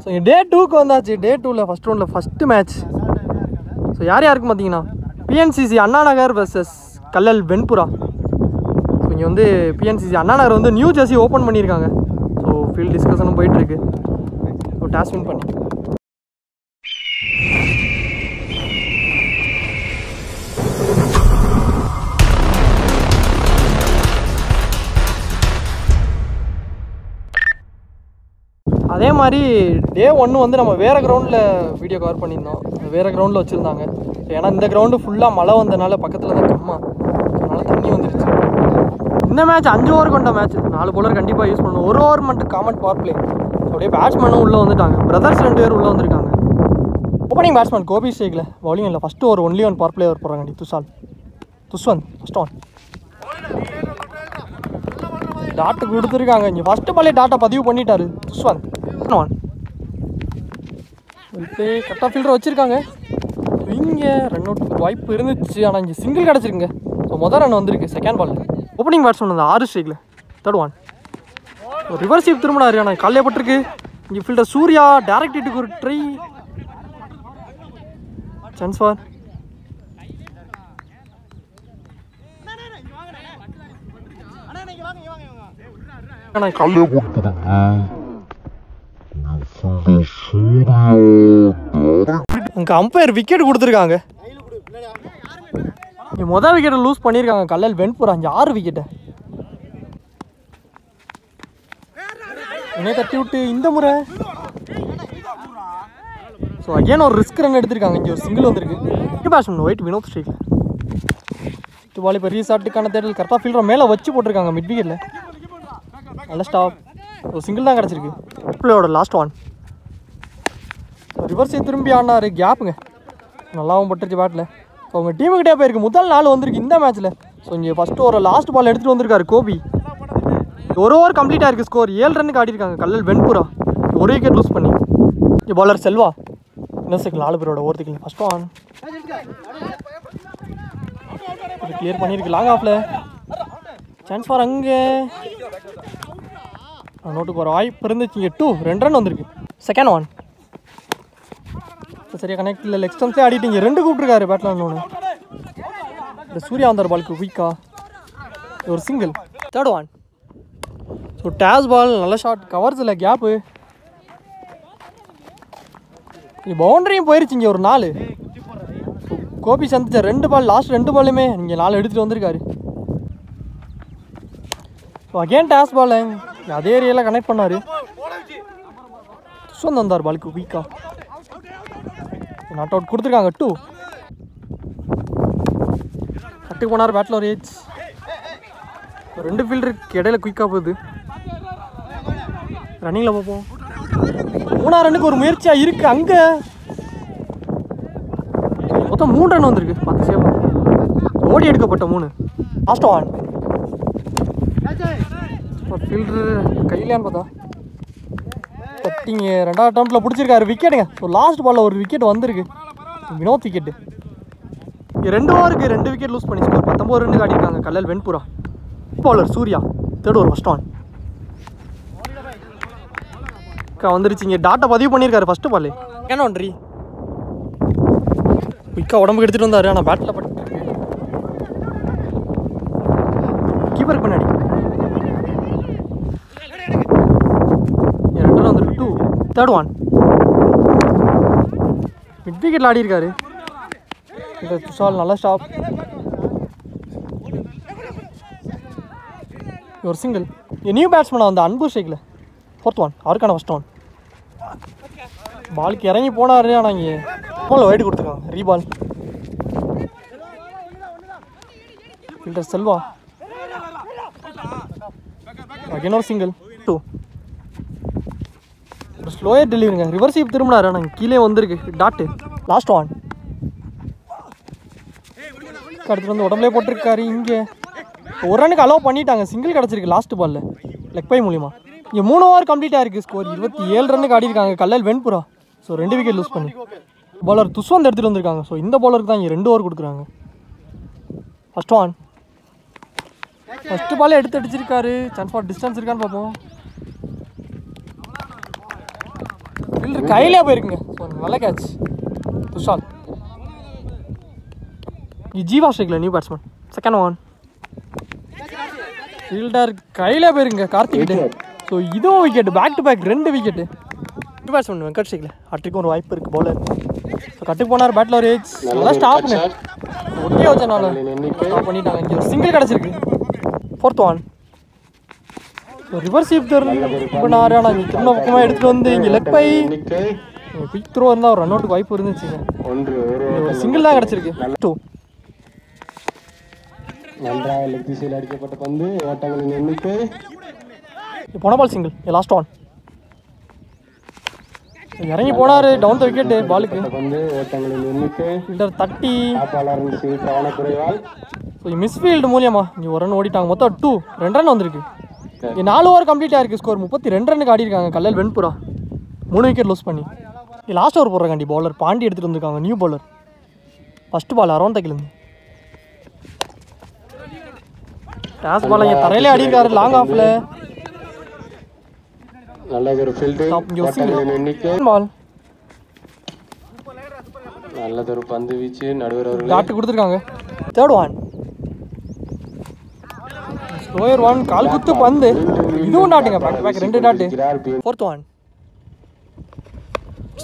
So இங்கே டே 2க்கு வந்தாச்சு. டே 2ல் ஃபஸ்ட் ரவுண்டில் ஃபஸ்ட்டு மேட்ச். ஸோ யார் யாருக்கு பார்த்தீங்கன்னா PNCC அண்ணா நகர் vs கல்லல் வெண்புரா. ஸோ இங்கே வந்து PNCC அண்ணா நகர் வந்து நியூ ஜெர்சி ஓப்பன் பண்ணியிருக்காங்க. ஸோ ஃபீல்ட் டிஸ்கஷனும் போயிட்டுருக்கு. ஸோ டாஸ் வின் பண்ணி அதே மாதிரி டே 1 வந்து நம்ம வேறு கிரவுண்டில் வீடியோ கவர் பண்ணியிருந்தோம். வேறு கிரவுண்டில் வச்சுருந்தாங்க. ஏன்னா இந்த கிரவுண்டு ஃபுல்லாக மழை வந்ததுனால பக்கத்தில் தான் கம்மா, அதனால் தண்ணி வந்துடுச்சு. இந்த மேட்ச் 5 ஓவர் கொண்ட மேட்ச். 4 bowler கண்டிப்பாக யூஸ் பண்ணணும். 1 ஓவர் மட்டும் காமன் பவர் பிளே. அப்படியே பேட்ஸ்மேனும் உள்ளே வந்துட்டாங்க. பிரதர்ஸ் 2 பேர் உள்ளே வந்திருக்காங்க. ஓப்பனிங் பேட்ஸ்மேன் கோபி ஸ்டேக்கில் பவுலிங் இல்லை. First over only 1 power play over போடுறாங்க. துஸ்வந்த் ஃபஸ்ட் ஒன் டாட்டு கொடுத்துருக்காங்க. இங்கே ஃபஸ்ட்டு பாலே டாட்டா பதிவு பண்ணிட்டாரு துஸ்வந்த். ஒன் இப்போ கரெக்டாக ஃபீல்டர் வச்சுருக்காங்க. இங்கே ரன் அவுட் வாய்ப்பு இருந்துச்சு, ஆனால் இங்கே சிங்கிள் கிடச்சிருங்க. ஸோ மொதல் ரன் வந்திருக்கு செகண்ட் பால். ஓப்பனிங் பேட்ஸ்மேன் வந்து 6 ஸ்ட்ரைக்கில் தேர்ட் ஒன். ரிவர்ஸ் ஸ்வீப் திரும்பினாரு, ஆனால் காலையே பட்டிருக்கு. இங்கே ஃபீல்டர் சூர்யா டேரக்ட் ஹிட்டுக்கு ஒரு ட்ரை. சான்ஸ் ஃபார் அங்கே அம்பையர் விக்கெட் கொடுத்துருக்காங்க. இங்கே மொதல் விக்கெட்டை லூஸ் பண்ணியிருக்காங்க கல்லல் வெண்புரா. அங்கே 6 விக்கெட்டை என்னை தட்டி விட்டு இந்த முறை. ஸோ அகேன் ஒரு ரிஸ்க் ரன் எடுத்திருக்காங்க. இங்கே ஒரு சிங்கிள் வந்திருக்கு. பேட்ஸ்மேன் ஒயிட் வினோத் ஸ்ட்ரைக்கில் பால். இப்போ ரீசார்ட்டுக்கான தேடல் கரெக்டாக ஃபீல்டர் மேலே வச்சு போட்டிருக்காங்க மிட் விக்கெட்டில். நல்ல ஸ்டாப். ஒரு சிங்கிள் தான் கிடச்சிருக்கு. பிளேயோட லாஸ்ட் ஒன். ரிவர்ஸை திரும்பி ஆடினார். கேப்புங்க நல்லாவும் பட்டுருச்சு பேட்டில். ஸோ அவங்க டீமுக்கிட்டே போயிருக்கு. முதல் 4 வந்திருக்கு இந்த மேட்ச்சில். ஸோ இங்கே ஃபஸ்ட்டு ஒரு லாஸ்ட் பால் எடுத்துகிட்டு வந்திருக்காரு கோபி. 1 ஓவர் கம்ப்ளீட்டாக இருக்குது. ஸ்கோர் 7 ரன்னுக்கு ஆடிருக்காங்க கல்லல் வெண்புரா. 1 விக்கெட் லூஸ் பண்ணி. இங்கே பாலர் செல்வா இன்னும் செகண்ட் 4 பேரோட ஓவர்த்துக்கு ஃபஸ்ட் ஒன் கிளியர் பண்ணியிருக்கு லாங் ஆஃபில். சான்ஸ் ஃபார் அங்கே நோட்டுக்கு ஒரு வாய்ப்பு இருந்துச்சு. இங்கே 2 ரன் வந்திருக்கு செகண்ட் ஒன். சரியா கனெக்ட் இல்லை. லெக் ஸ்டம்ப்ஸே ஆடிட்டு இங்கே 2 கூப்பிட்டுருக்காரு பேட்டில் ஒன்று. இந்த சூர்யா வந்தார் பாலுக்கு வீக்கா ஒரு சிங்கிள். Third one. ஸோ டேஸ் பால் நல்ல ஷாட். கவர்ஸ் இல்லை கேப்பு. பவுண்டரியும் போயிருச்சு. இங்கே ஒரு 4. கோபி சந்திச்ச 2 பால் லாஸ்ட் 2 பாலுமே இங்கே 4 எடுத்துகிட்டு வந்திருக்காரு. ஸோ அகேன் டேஸ் பால் அதே ஏரியாவில் கனெக்ட் பண்ணார். துஷ்வந்த் வந்தார் பாலுக்கு வீக்கா. நாட் அவுட் கொடுத்துருக்காங்க 2. கட்டுக்கு போனார் பேட்டில் ஒரு ஏஜ். 2 ஃபீல்டருக்கு இடையில குயிக்காக போகுது. ரன்னிங்கில் பார்ப்போம். 3ஆம் ரன்னுக்கு ஒரு முயற்சியாக இருக்குது. அங்கே மொத்தம் 3 ரன் வந்திருக்கு. 10 சேவ் ஓடி எடுக்கப்பட்ட 3. Last one. ஃபீல்டரு கையிலான்னு பார்த்தா தட்டிங்க 2ஆவது அட்டம்ப்டில் பிடிச்சிருக்காரு விக்கெட்டுங்க. ஸோ லாஸ்ட் பாலில் ஒரு விக்கெட் வந்திருக்கு. வினோத் விக்கெட்டு. இங்கே 2 ஓவருக்கு 2 விக்கெட் லூஸ் பண்ணி ஸ்கோர் 19 ரன்னுக்கு ஆடிருக்காங்க Kallal Venpura. Bowler Surya third over first one வந்துருச்சு. இங்கே டாட்டா பதிவு பண்ணியிருக்காரு ஃபஸ்ட்டு பால். என்ன ஒன்றி விக்கா உடம்புக்கு எடுத்துகிட்டு வந்தார், ஆனால் பேட்டில் பட்டு கீப்பருக்கு பின்னாடி 2 ரன் வந்துருக்கு. 2 தேர்ட் ஒன். மிட் விக்கெட்டில் ஆடிருக்காரு. இந்த துஷால் நல்ல ஸ்டாப். ஒரு சிங்கிள். நியூ பேட்ஸ்மேனாக வந்து அன்பு ஸ்ட்ரைக்கில் ஃபோர்த் ஒன். அவருக்கான ஃபஸ்ட் ஒன். பாலுக்கு இறங்கி போனார், ஆனால் இங்கே பால் வைடு கொடுத்துருக்காங்க. ரீபால். ஃபீல்டர் செல்வா அகைன் ஒரு சிங்கிள். 2 ஸ்லோயர் டெலிவரிங்க. ரிவர்ஸ் ஸ்வீப் திரும்பினார், ஆனால் கீழே வந்திருக்கு டாட்டு. Last one. அடுத்து வந்து உடம்புலே போட்டிருக்காரு. இங்கே ஒரு ரன்னுக்கு அலோவ் பண்ணிட்டாங்க. சிங்கிள் கிடச்சிருக்கு லாஸ்ட் பாலில் லெக் பை மூலிமா. இங்கே 3 ஓவர் கம்ப்ளீட்டாக இருக்குது. ஸ்கோர் 27 ரன்னுக்கு ஆடிருக்காங்க Kallal Venpura. So 2 wicket lose பண்ணி. பாலர் துஷ்வந்த் எடுத்துகிட்டு வந்திருக்காங்க. ஸோ இந்த பாலருக்கு தான் இங்கே 2 ஓவர் கொடுக்குறாங்க. First one. ஃபஸ்ட்டு பாலே எடுத்து அடிச்சிருக்காரு. சான்ஸ் ஃபார் டிஸ்டன்ஸ் இருக்கான்னு பார்ப்போம். ஃபீல்டர் கையிலே போயிருக்குங்க. நல்ல கேட்ச் துஷால். ஜீவா ஸ்ட்ரைக்கில் new batsman. Second one. Fielder கையிலே போயிருங்க கார்த்திகிட்ட. ஸோ இதுவும் wicket, back to back 2 wicket. New batsman Venkat ஸ்ட்ரைக்கில் அட்ரிக்கும் ஒரு வாய்ப்பு இருக்குது பவுலர். ஸோ கட்டுக்கு போனார் பேட்டில் ஒரு ஏஜ் நல்லா ஸ்டாப்னு ஒட்டியே வச்சனால ஸ்டாப் பண்ணிட்டாங்க. இங்கே ஒரு சிங்கிள் கிடச்சிருக்கு. Fourth one. ரிவர்ஸ் ஸ்வீப் திரும்பினாரு. ஆனால் இங்கே திரும்ப பக்கமாக எடுத்துகிட்டு வந்து இங்கே லெக் பை குயிக் த்ரோ இருந்தால் ஒரு ரன் அவுட்டுக்கு வாய்ப்பு இருந்துச்சுங்க. ஒரு சிங்கிள் தான் கிடச்சிருக்கு. 2. நன்றாக லெக் திசையில் அடிக்கப்பட்ட பந்து. ஓட்டங்களின் எண்ணிக்கை போன பால் சிங்கிள். Last one. இறங்கி போனார் டவுன் த விக்கெட்டு பாலுக்கு. பந்து. ஓட்டங்களின் எண்ணிக்கை ஃபீல்டர் தட்டி கவனக்குறைவால் ஸோ மிஸ்ஃபீல்டு மூலியமா இங்கே ஒரு ரன் ஓடிட்டாங்க. மொத்தம் 2 ரன் வந்திருக்கு. இங்கே 4 ஓவர் கம்ப்ளீட் ஆயிருக்கு. ஸ்கோர் 32 ரன்னுக்கு ஆடிருக்காங்க கல்லல் வெண்புரா. 3 விக்கெட் லூஸ் பண்ணி. லாஸ்ட் ஓவர் போடுறாண்டி பவுலர் பாண்டி எடுத்துகிட்டு வந்திருக்காங்க. New bowler. ஃபஸ்ட்டு பால் அரௌண்ட் தக்கிலேருந்து டாஸ் பால் இங்கே தரையிலே ஆடிருக்காரு லாங் ஆஃப்ல. நல்லதொரு ஃபீல்டிங். ஓட்டங்களின் எண்ணிக்கை பால். நல்லதொரு பந்து வீச்சு. நடுவர் அவர்கள் டாட்டு கொடுத்துருக்காங்க. Third one. Slower one. கால் குத்து பந்து. இதுவும் டாட்டுங்க. Back to back 2 dot. Fourth one.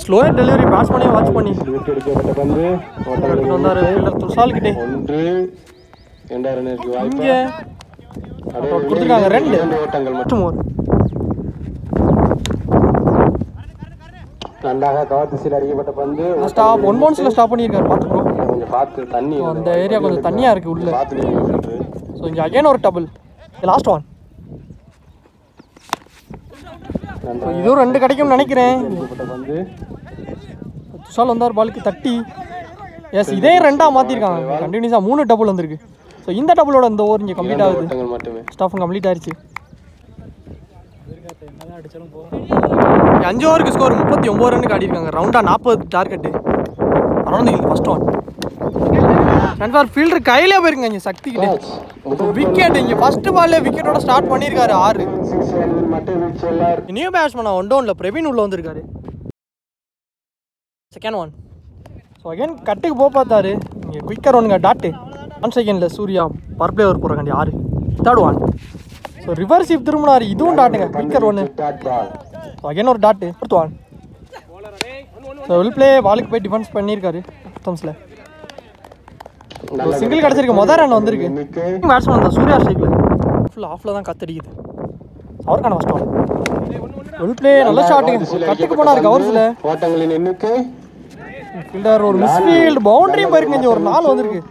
Slower delivery பேட்ஸ்மேனே வாட்ச் பண்ணி எடுக்கப்பட்ட பந்து. ஓட்டங்களின் வந்தார் ஃபீல்டர் துஷால் கிட்டே. 1 2 ரன்னுக்கு வாய்ப்பு. இங்கே கொடுத்துருக்காங்க 2 ஓட்டங்கள் மட்டும். நன்றாக கவர் திசையில் அடிக்கப்பட்ட பந்து. ஸ்டாப் 1 பவுன்ஸில் ஸ்டாப் பண்ணியிருக்காரு. பார்த்து ப்ரோ கொஞ்சம் பார்த்து தண்ணி அந்த ஏரியா கொஞ்சம் தண்ணியாக இருக்குது உள்ள. பார்த்து. ஸோ இங்கே அகைன் ஒரு டபுள். Last one. இதுவும் 2 கிடைக்கும்னு நினைக்கிறேன். பந்து. துஷால் வந்தார் பாலுக்கு தட்டி. எஸ் இதே 2ஆக மாற்றிருக்காங்க. கண்டினியூஸாக 3 டபுள் வந்திருக்கு. ஸோ இந்த டபுளோட இந்த ஓவர் இங்கே கம்ப்ளீட் ஆகுது. மட்டுமே ஸ்டாஃபும் கம்ப்ளீட் ஆயிடுச்சு. 5 ஓவருக்கு ஸ்கோர் 39 ரன்னுக்கு ஆடிருக்காங்க. ரவுண்டாக 40 டார்கெட்டு. Around first one. கன்ஃபார் ஃபீல்டர் கையிலே போயிருங்க இங்கே சக்திக்கிட்டே. விக்கெட் இங்கே ஃபர்ஸ்ட் பால்லே விக்கெட்டோட ஸ்டார்ட் பண்ணியிருக்காரு 6. நியூ பேட்ஸ்மேன் ஒன் டவுனில் பிரவீன் உள்ள வந்திருக்காரு. Second one. ஸோ அகைன் கட்டுக்கு போக பார்த்தாரு. இங்கே குயிக்கர் ஒன்றுங்க டாட்டு. 1 செகண்டில் சூர்யா பவர் பிளே ஓவர் போகிறாண்டி 6. Third one. So reverse sweep திரும்பினார். இதுவும் டாட்டுங்க. குயிக்கர் 1. ஸோ அகைன் ஒரு dot. Fourth one. So will play பாலுக்கு போய் டிஃபென்ஸ் பண்ணியிருக்காரு தம்ஸில். சிங்கிள் கிடச்சிருக்கு. மொதல் ரன் வந்திருக்கு. பேட்ஸ்மேன் தான் சூர்யா ஸ்ட்ரைக்கில் ஃபுல் ஆஃபில் தான் கத்தடிக்குது. அவருக்கான ஃபர்ஸ்ட் ஒன். வில் பிளே நல்ல ஷாட்டுங்க. கட்டுக்கு போனார் கவர்ஸில். ஓட்டங்களின் எண்ணிக்கை ஃபீல்டர் ஒரு மிஸ்ஃபீல்டு பவுண்டரியும் போயிருக்கு. இங்கே ஒரு 4 வந்திருக்கு.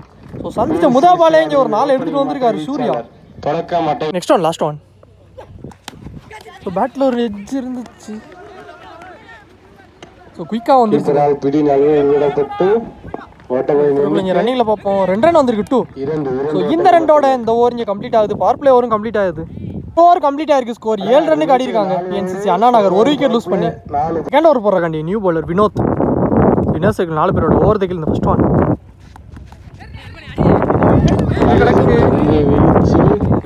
ஸோ சந்திச்ச முதா பாலே இங்கே ஒரு 4 எடுத்துகிட்டு வந்திருக்காரு சூர்யா. தொடக்க மாட்டேன். Next one. Last one. So battle ஒரு எட்ஜ் இருந்துச்சு. ஸோ குயிக்காக வந்துருச்சு. பிடி விடப்பட்டு இங்கே ரன்னிங்கில் பார்ப்போம். 2 ரன் வந்திருக்கு 2. ஸோ இந்த 2ஓட இந்த ஓவர் இங்கே கம்ப்ளீட் ஆகுது. பவர் பிளே ஓவரும் கம்ப்ளீட் ஆகுது. ஓவர் கம்ப்ளீட் ஆயிருக்கு. ஸ்கோர் 7 ரன்னுக்கு ஆடிருக்காங்க PNCC Anna Nagar. 1 wicket lose பண்ணி. செகண்ட் ஓவர் போடுறாண்டி நியூ பவுலர் வினோத். வினர் சைக்கிள் 4 பேரோட ஓவர் தைக்கில் இந்த ஃபர்ஸ்ட் ஒன்.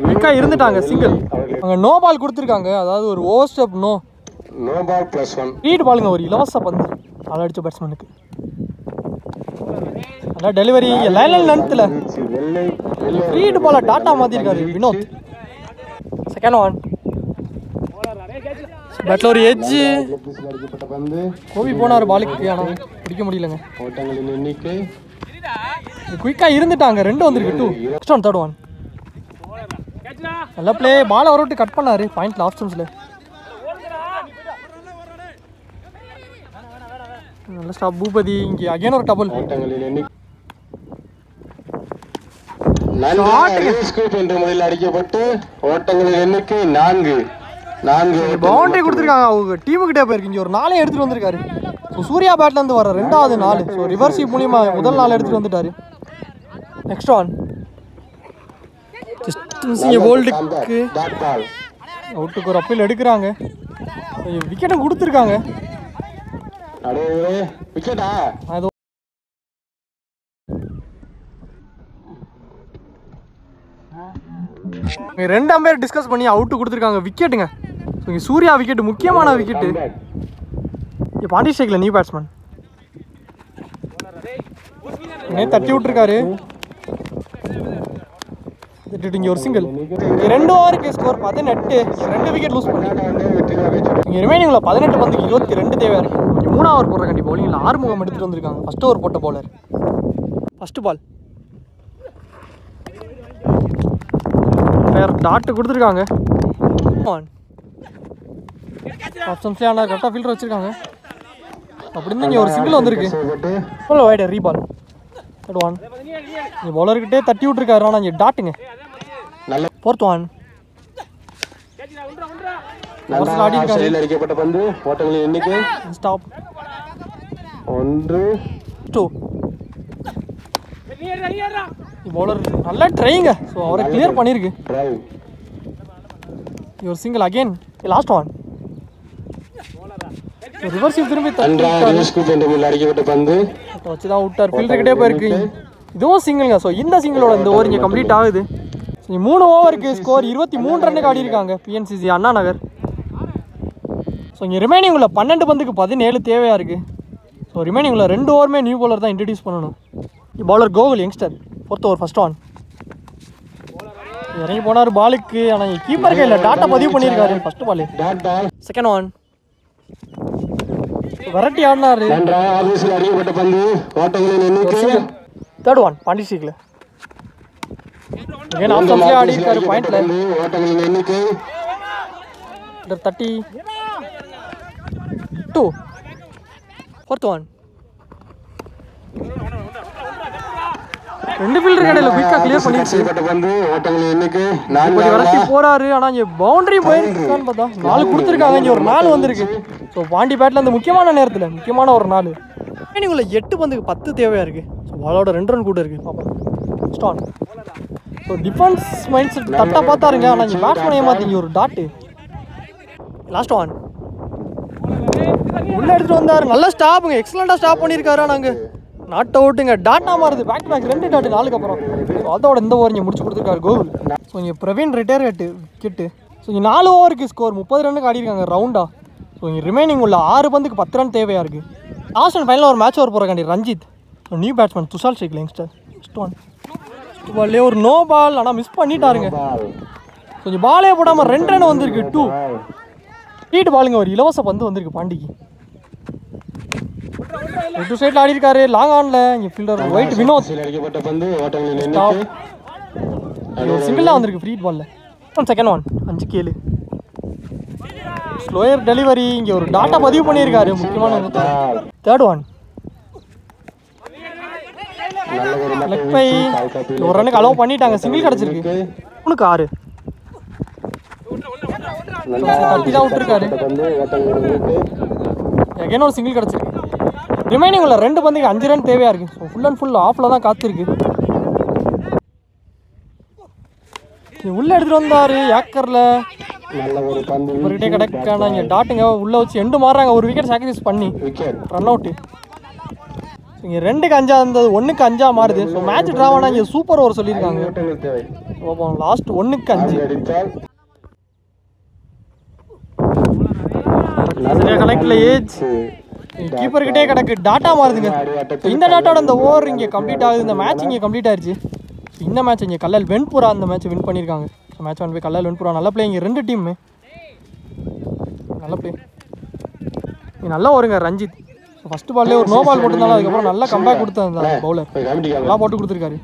குயிக்காக இருந்துட்டாங்க சிங்கிள். அங்கே நோ பால் கொடுத்துருக்காங்க. அதாவது ஒரு ஓவர் ஸ்டெப் நோ பால் +1. ரீட் பாலுங்க. ஒரு இலவச பந்து அதை அடித்த பேட்ஸ்மேனுக்கு. அதான் டெலிவரி லைனில் லென்த்தில் ரீட் பாலை டாட்டா மாற்றிருக்காரு வினோத். Second one. பேட்டில் ஒரு எட்ஜு. கோபி போனார் பாலுக்கு. ஆனால் பிடிக்க முடியலங்க. ஓட்டங்களின் எண்ணிக்கை குயிக்காக இருந்துட்டாங்க. 2 வந்திருக்கு 2. Next one. Third one. நல்ல பிளே. பாலை வர விட்டு கட் பண்ணாரு பாயிண்ட்ல ஆஃப் ஸ்டம்ஸில். நல்ல ஸ்டாப் பூபதி. இங்கே அகைன் ஒரு டபுள். ஓட்டங்களின் எண்ணிக்கை என்ற முறையில் அடிக்கப்பட்டு ஓட்டங்களின் எண்ணிக்கை 4. பவுண்டரி கொடுத்துருக்காங்க. அவங்க டீமுக்கிட்டே போயிருக்கு. இங்கே ஒரு 4 எடுத்துகிட்டு வந்திருக்காரு. ஸோ சூர்யா பேட்லேருந்து வர 2வது 4. ஸோ ரிவர்ஸ் ஸ்வீப் மூலியமா முதல் 4 எடுத்துகிட்டு வந்துட்டாரு. Next one. போல்டுக்கு அவுட்டுக்கு ஒரு அப்பீல் எடுக்கிறாங்க. விக்கெட்டும் கொடுத்துருக்காங்க. அது 2 அம்பையர் டிஸ்கஸ் பண்ணி அவுட்டு கொடுத்துருக்காங்க. விக்கெட்டுங்க. ஸோ இங்கே சூர்யா விக்கெட்டு முக்கியமான விக்கெட்டு. இங்கே பாண்டிச்சேரியில் நியூ பேட்ஸ்மேன் தட்டி விட்டுருக்காரு. இங்கே ஒரு சிங்கிள். இங்கே 2 ஓவருக்கு ஸ்கோர் 18. 2 விக்கெட் லூஸ் பண்ணாங்க. இங்கே ரிமைனிங்கில் 18 பந்துக்கு 22 தேவையாக இருக்குது. இங்கே 3 ஓவர் போடுற கண்டிப்பாக பவுலிங்கில் ஆறுமுகம் எடுத்துகிட்டு வந்திருக்காங்க. ஃபஸ்ட் ஓவர் போட்ட பவுலர். ஃபஸ்ட்டு பால் வேறு டாட்டு கொடுத்துருக்காங்க. ஆப்ஷன்ஸ்லேயே ஆனால் கரெக்டாக ஃபீல்டர் வச்சுருக்காங்க. அப்படின்னு இங்கே ஒரு சிங்கிள் வந்திருக்கு. வைடு ரீபால். Third one. இங்கே பவுலர்கிட்டே தட்டி விட்டுருக்காரு. ஆனால் இங்கே டாட்டுங்க. Fourth one. அடிக்கப்பட்ட பந்து ஓட்டங்களின் எண்ணிக்கை ஸ்டாப் 1 2. பவுலர் நல்லா ட்ரைங்க. ஸோ அவரை கிளியர் பண்ணியிருக்கு. ஒரு சிங்கிள் அகெயின். Last one. ரிவர்ஸிவ் திரும்பி அடிக்கப்பட்ட பந்து வச்சு தான் விட்டார். ஃபீல்டர்கிட்டே போயிருக்கு. இதுவும் சிங்கிள்ங்க. ஸோ இந்த சிங்கிளோட இந்த ஓவர் இங்கே கம்ப்ளீட் ஆகுது. 3 ஓவருக்கு ஸ்கோர் 23 ரன்னுக்கு ஆடி இருக்காங்க பிஎன்சிசி அண்ணா நகர். ஸோ இங்கே ரிமைனிங் உள்ள 12 பந்துக்கு 17 தேவையாக இருக்குது. ஸோ ரிமைனிங் உள்ள 2 ஓவருமே நியூ பவுலர் தான் இன்ட்ரடியூஸ் பண்ணணும். Bowler Gokul youngster. Fourth over first one. இறங்கி போனார் பாலுக்கு. ஆனால் கீப்பர் கையில் டாட்டா பதிவு பண்ணியிருக்காரு. First ball. Second one. Variety ஆடினாரு. Third one. பாண்டிச்சேரியில் ஆப்ஷன்ஸ்லேயே ஆடி இருக்காரு. பாயிண்ட்ல 32. Fourth one. 2 ஃபீல்டர் கடையில் குயிக்காக கிளியர் பண்ணிடுச்சு. வெரைட்டி போறாரு. ஆனால் இங்கே பவுண்டரி போயிருக்கான்னு பார்த்தா 4 கொடுத்துருக்காங்க. இங்கே ஒரு 4 வந்திருக்கு. ஸோ பாண்டி பேட்டில் அந்த முக்கியமான நேரத்தில் முக்கியமான ஒரு 4. உள்ள 8 பந்துக்கு 10 தேவையாக இருக்குது. ஸோ பாலோட 2 ரன் கூட இருக்குது. பார்ப்போம். ஸ்டான். ஸோ டிஃபென்ஸ் மைண்ட் செட் தட்டாக பார்த்தாருங்க. ஆனால் இங்கே பேட்ஸ்மேன் ஏமாத்திங்க ஒரு டாட்டு. Last one. உள்ளே எடுத்துகிட்டு வந்தார். நல்ல ஸ்டாப்புங்க. எக்ஸலண்ட்டாக ஸ்டாப் பண்ணியிருக்காரு. நாங்கள் நாட் அவுட்டுங்க. டாட்டா மாறுது. பேக் டு பேக் 2 டாட்டு 4க்கு அப்புறம். ஸோ அதோட இந்த ஓவர் இங்கே முடிச்சு கொடுத்துருக்காரு கோகுல். ஸோ இங்கே பிரவீன் ரிட்டையர் விக்கெட்டு. ஸோ இங்கே 4 ஓவருக்கு ஸ்கோர் 30 ரன்னுக்கு ஆடி இருக்காங்க ரவுண்டா. ஸோ இங்கே ரிமைனிங் உள்ள 6 பந்துக்கு 10 ரன் தேவையாக இருக்குது. லாஸ்ட் அண்ட் ஃபைனலாக ஒரு மேட்ச் ஓவர் போகிறக்காண்டி Ranjith. New batsman Tushal Sheikh youngster. First one. பால்லே ஒரு நோ பால். ஆனால் மிஸ் பண்ணிட்டாருங்க. கொஞ்சம் பாலே போடாமல் 2 ரன் வந்திருக்கு. 2 ஹீட் பாலுங்க. ஒரு இலவச பந்து வந்திருக்கு பாண்டிக்கு. 2 சைடில் ஆடி இருக்காரு. லாங் ஆனில் இங்கே ஃபீல்டர் ஒயிட் வினோத். சிங்கிளாக வந்திருக்கு ஃப்ரீ பாலில். Second one. 5-7. Slower delivery. இங்கே ஒரு டாட்டா பதிவு பண்ணியிருக்காரு. முக்கியமான தேர்ட் ஒன். Leg by. ஒரு ரன்னுக்கு அலோவ் பண்ணிட்டாங்க. சிங்கிள் கிடச்சிருக்கு. 3-6. தட்டி தான் விட்டுருக்காரு. எகைன் ஒரு சிங்கிள் கிடச்சிருக்கு. ரிமைனிங் உள்ள 2 பந்துக்கு 5 ரன் தேவையாக இருக்குது. ஸோ ஃபுல் அண்ட் ஃபுல் ஆஃபில் தான் காத்திருக்கு. உள்ளே எடுத்துகிட்டு வந்தார் ஏக்கரில். இவர்கிட்டே கிடக்கான இங்கே டாட்டுங்க. உள்ளே வச்சு எண்டு மாறுறாங்க. ஒரு விக்கெட் சாக்ரிஃபைஸ் பண்ணி ரன் அவுட்டு. இங்கே 2க்கு 5 இருந்தது 1க்கு 5 மாறுது. ஸோ மேட்ச் ட்ராவானா இங்கே சூப்பர் ஓவர் சொல்லியிருக்காங்க. லாஸ்ட் 1க்கு 5. கலெக்டில் ஏஜ் கீப்பர்கிட்டே கிடக்கு. டாட்டா மாறுதுங்க. இந்த டாட்டாவோட இந்த ஓவர் இங்கே கம்ப்ளீட் ஆகுது. இந்த மேட்ச் இங்கே கம்ப்ளீட் ஆயிடுச்சு. இந்த மேட்ச் இங்கே கல்லல் வெண்புரா அந்த மேட்ச் வின் பண்ணியிருக்காங்க. ஸோ மேட்ச் வந்து போய் கல்லல் வெண்புரா நல்ல பிளே. இங்கே 2 டீமுமே நல்ல பிளே. இங்கே நல்லா வருங்க ரஞ்சித். ஸோ ஃபஸ்ட்டு பால்லே ஒரு நோ பால் போட்டிருந்தாலும் அதுக்கப்புறம் நல்லா கம்பேக் கொடுத்தாங்க பவுலர். நல்லா போட்டு கொடுத்துருக்காரு.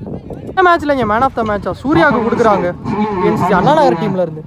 இந்த மேட்ச்சில் இங்கே மேன் ஆஃப் த மேட்சாக சூர்யாவுக்கு கொடுக்குறாங்க பிஎன்சிசி அண்ணா நகர் டீமில் இருந்து.